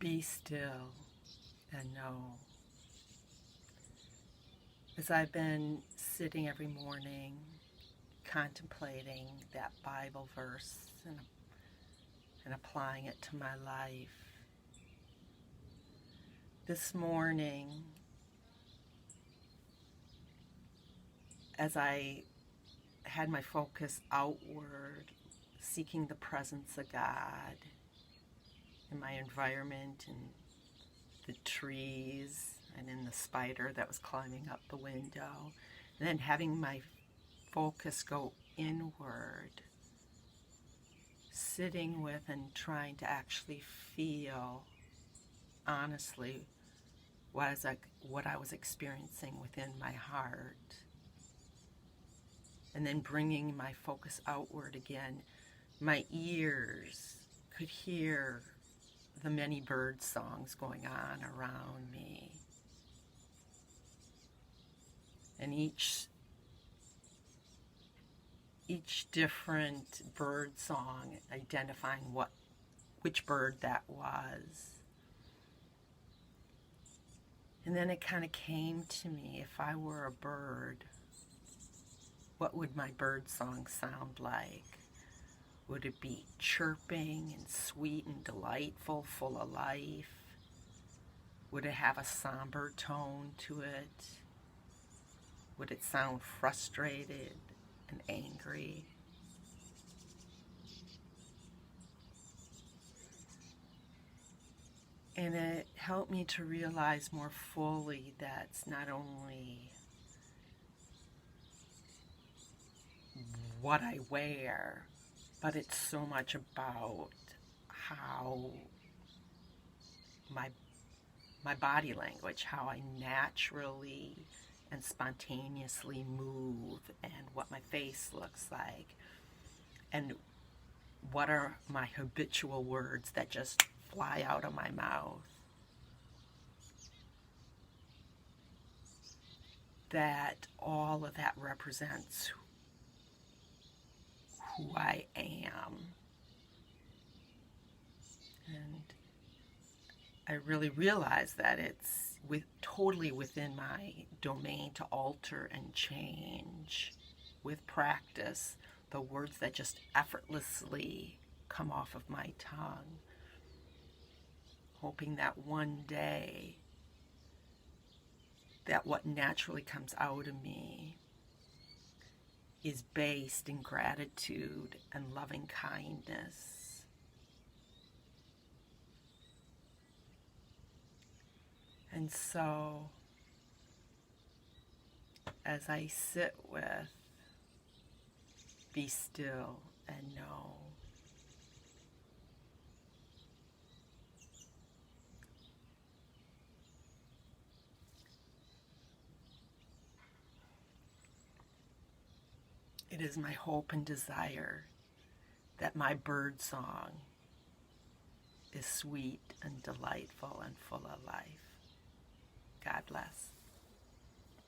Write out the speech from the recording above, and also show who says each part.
Speaker 1: Be still and know. As I've been sitting every morning contemplating that Bible verse and applying it to my life, this morning, as I had my focus outward, seeking the presence of God in my environment, in the trees, and in the spider that was climbing up the window, and then having my focus go inward, sitting with and trying to actually feel honestly what I was experiencing within my heart, and then bringing my focus outward again. My ears could hear the many bird songs going on around me, and each different bird song identifying which bird that was. And then it kind of came to me, if I were a bird, what would my bird song sound like? Would it be chirping and sweet and delightful, full of life? Would it have a somber tone to it? Would it sound frustrated and angry? And it helped me to realize more fully that it's not only what I wear, but it's so much about how my body language, how I naturally and spontaneously move, and what my face looks like, and what are my habitual words that just fly out of my mouth. That all of that represents who I am. And I really realize that it's totally within my domain to alter and change with practice the words that just effortlessly come off of my tongue, hoping that one day that what naturally comes out of me is based in gratitude and loving kindness. And so, as I sit with, be still and know, it is my hope and desire that my bird song is sweet and delightful and full of life. God bless.